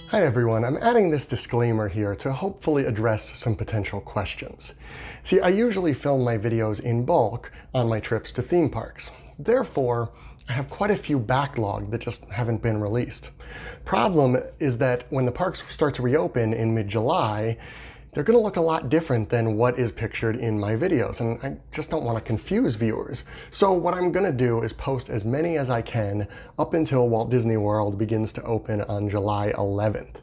Hi everyone, I'm adding this disclaimer here to hopefully address some potential questions. See, I usually film my videos in bulk on my trips to theme parks. Therefore, I have quite a few backlogged that just haven't been released. Problem is that when the parks start to reopen in mid-July, they're going to look a lot different than what is pictured in my videos, and I just don't want to confuse viewers. So what I'm going to do is post as many as I can up until Walt Disney World begins to open on July 11th.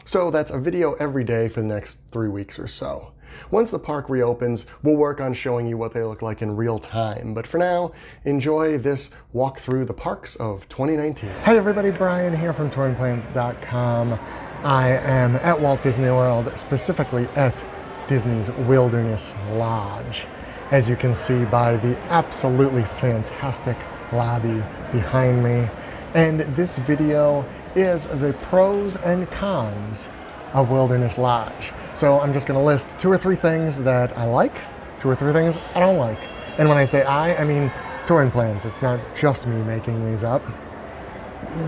So that's a video every day for the next 3 weeks or so. Once the park reopens, we'll work on showing you what they look like in real time. But for now, enjoy this walk through the parks of 2019. Hi everybody, Brian here from touringplans.com. I am at Walt Disney World, specifically at Disney's Wilderness Lodge. As you can see by the absolutely fantastic lobby behind me. And this video is the pros and cons of Wilderness Lodge. So I'm just going to list 2 or 3 things that I like, 2 or 3 things I don't like. And when I say I mean Touring Plans. It's not just me making these up,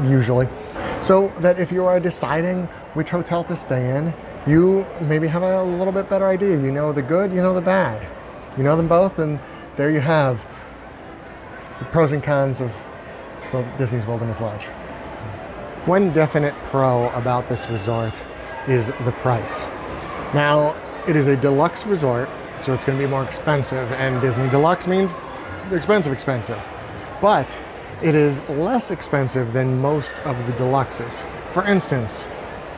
usually. So that if you are deciding which hotel to stay in, you maybe have a little bit better idea. You know the good, you know the bad. You know them both, and there you have the pros and cons of Disney's Wilderness Lodge. One definite pro about this resort is the price. Now, it is a deluxe resort, so it's going to be more expensive, and Disney Deluxe means expensive. But it is less expensive than most of the deluxes. For instance,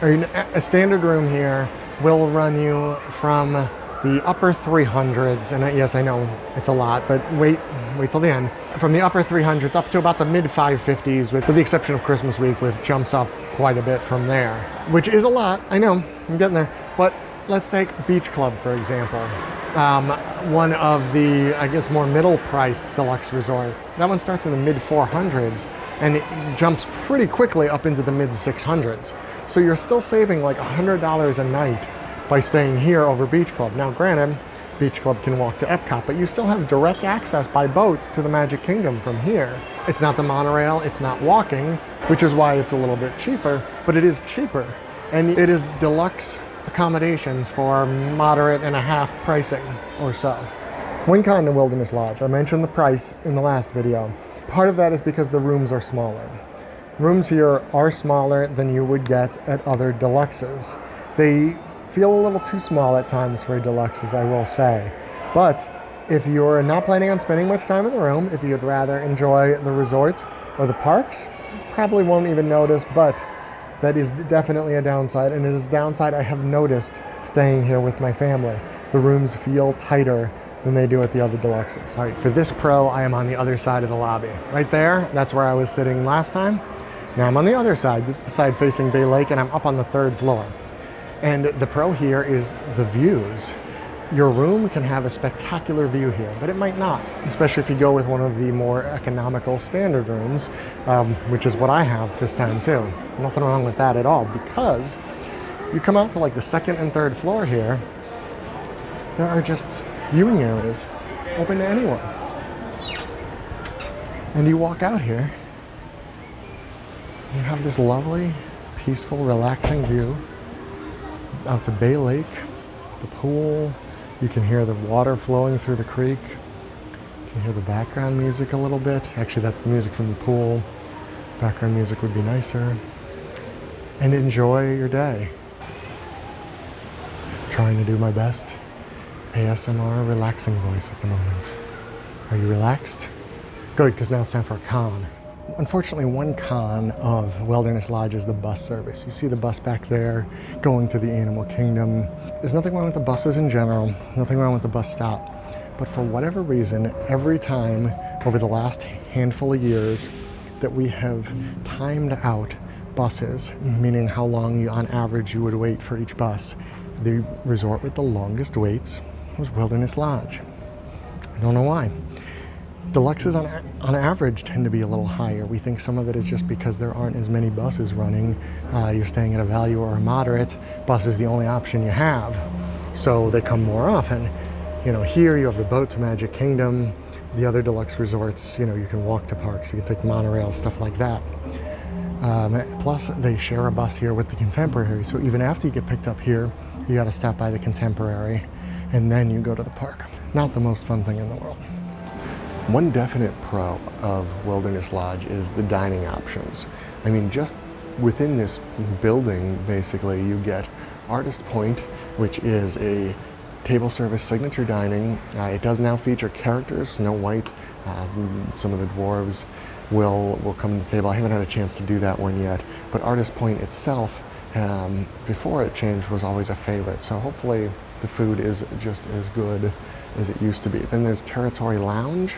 a standard room here will run you from the upper 300s, and yes, I know it's a lot, but wait till the end. From the upper 300s up to about the mid 550s, with the exception of Christmas week, which jumps up quite a bit from there, which is a lot. I know, I'm getting there. But let's take Beach Club, for example. One of the, I guess, more middle-priced deluxe resort. That one starts in the mid 400s, and it jumps pretty quickly up into the mid 600s. So you're still saving like $100 a night by staying here over Beach Club. Now granted, Beach Club can walk to Epcot, but you still have direct access by boat to the Magic Kingdom from here. It's not the monorail, it's not walking, which is why it's a little bit cheaper, but it is cheaper. And it is deluxe accommodations for moderate and a half pricing or so. One con to Wilderness Lodge, I mentioned the price in the last video. Part of that is because the rooms are smaller. Rooms here are smaller than you would get at other deluxes. They feel a little too small at times for deluxes, I will say. But if you're not planning on spending much time in the room, if you'd rather enjoy the resort or the parks, probably won't even notice, but that is definitely a downside, and it is a downside I have noticed staying here with my family. The rooms feel tighter than they do at the other deluxes. All right, for this pro, I am on the other side of the lobby. Right there, that's where I was sitting last time. Now I'm on the other side. This is the side facing Bay Lake, and I'm up on the 3rd floor. And the pro here is the views. Your room can have a spectacular view here, but it might not, especially if you go with one of the more economical standard rooms, which is what I have this time too. Nothing wrong with that at all, because you come out to like the 2nd and 3rd floor here, there are just viewing areas open to anyone. And you walk out here, you have this lovely, peaceful, relaxing view out to Bay Lake, the pool. You can hear the water flowing through the creek. You can hear the background music a little bit. Actually, that's the music from the pool. Background music would be nicer. And enjoy your day. Trying to do my best ASMR relaxing voice at the moment. Are you relaxed? Good, because now it's time for a con. Unfortunately, one con of Wilderness Lodge is the bus service. You see the bus back there going to the Animal Kingdom. There's nothing wrong with the buses in general, nothing wrong with the bus stop. But for whatever reason, every time over the last handful of years that we have timed out buses, meaning how long on average you would wait for each bus, the resort with the longest waits was Wilderness Lodge. I don't know why. Deluxes on average tend to be a little higher. We think some of it is just because there aren't as many buses running. You're staying at a value or a moderate. Bus is the only option you have, so they come more often. You know, here you have the boat to Magic Kingdom. The other deluxe resorts, you know, you can walk to parks, you can take monorail, stuff like that. Plus, they share a bus here with the Contemporary, so even after you get picked up here, you got to stop by the Contemporary, and then you go to the park. Not the most fun thing in the world. One definite pro of Wilderness Lodge is the dining options. I mean, just within this building, basically, you get Artist Point, which is a table service signature dining. It does now feature characters. Snow White, some of the dwarves will come to the table. I haven't had a chance to do that one yet, but Artist Point itself, before it changed, was always a favorite. So hopefully the food is just as good as it used to be. Then there's Territory Lounge,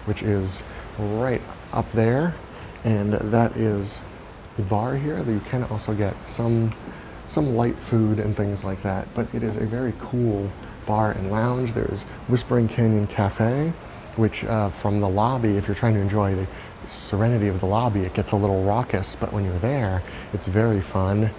which is right up there, and that is the bar here. You can also get some light food and things like that, but it is a very cool bar and lounge. There's Whispering Canyon Cafe, which from the lobby, if you're trying to enjoy the serenity of the lobby, it gets a little raucous, but when you're there, it's very fun.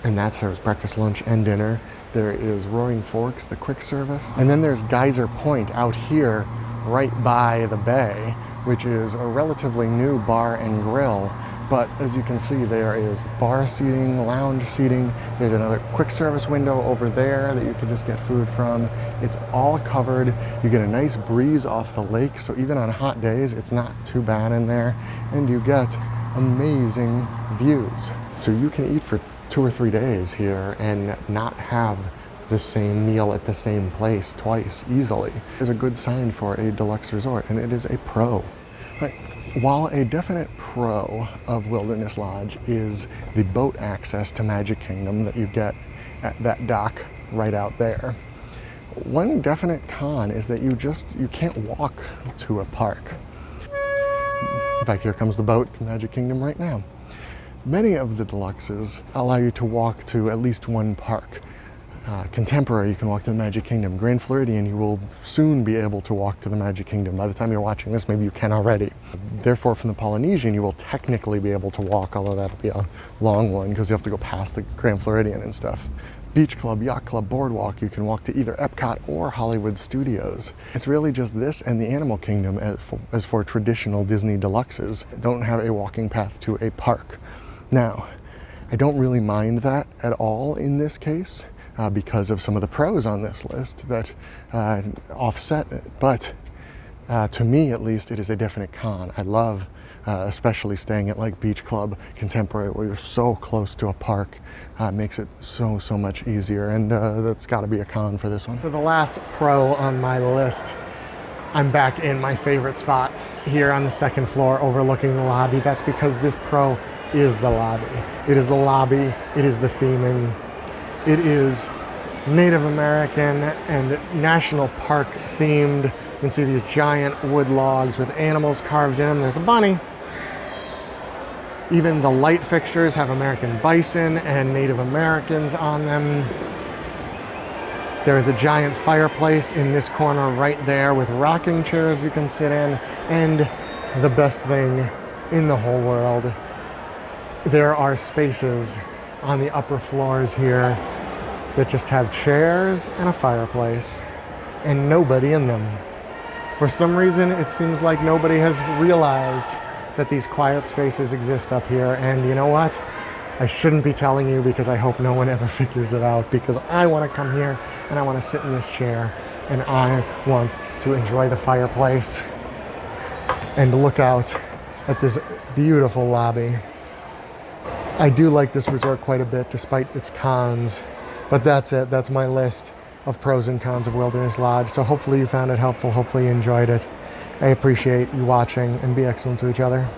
And that serves breakfast, lunch, and dinner. There is Roaring Forks, the quick service. And then there's Geyser Point out here, right by the bay, which is a relatively new bar and grill. But as you can see, there is bar seating, lounge seating. There's another quick service window over there that you can just get food from. It's all covered. You get a nice breeze off the lake, so even on hot days, it's not too bad in there. And you get amazing views. So you can eat for 2 or 3 days here and not have the same meal at the same place twice easily. It's a good sign for a deluxe resort, and it is a pro. But while a definite pro of Wilderness Lodge is the boat access to Magic Kingdom that you get at that dock right out there, one definite con is that you can't walk to a park. In fact, here comes the boat to Magic Kingdom right now. Many of the deluxes allow you to walk to at least one park. Contemporary, you can walk to the Magic Kingdom. Grand Floridian, you will soon be able to walk to the Magic Kingdom. By the time you're watching this, maybe you can already. Therefore, from the Polynesian, you will technically be able to walk, although that'll be a long one because you have to go past the Grand Floridian and stuff. Beach Club, Yacht Club, Boardwalk, you can walk to either Epcot or Hollywood Studios. It's really just this and the Animal Kingdom as for traditional Disney deluxes. Don't have a walking path to a park. Now, I don't really mind that at all in this case because of some of the pros on this list that offset it. But to me, at least, it is a definite con. I love especially staying at like Beach Club, Contemporary, where you're so close to a park. Makes it so much easier, and that's got to be a con for this one. For the last pro on my list, I'm back in my favorite spot here on the second floor overlooking the lobby. That's because this pro is the lobby. It is the lobby, it is the theming, it is Native American and national park themed. You can see these giant wood logs with animals carved in them. There's a bunny. Even the light fixtures have American bison and Native Americans on them. There is a giant fireplace in this corner right there with rocking chairs you can sit in. And the best thing in the whole world, there are spaces on the upper floors here that just have chairs and a fireplace and nobody in them. For some reason, it seems like nobody has realized that these quiet spaces exist up here. And you know what? I shouldn't be telling you because I hope no one ever figures it out, because I want to come here and I want to sit in this chair and I want to enjoy the fireplace and look out at this beautiful lobby. I do like this resort quite a bit despite its cons, but that's it. That's my list of pros and cons of Wilderness Lodge. So hopefully you found it helpful. Hopefully you enjoyed it. I appreciate you watching, and be excellent to each other.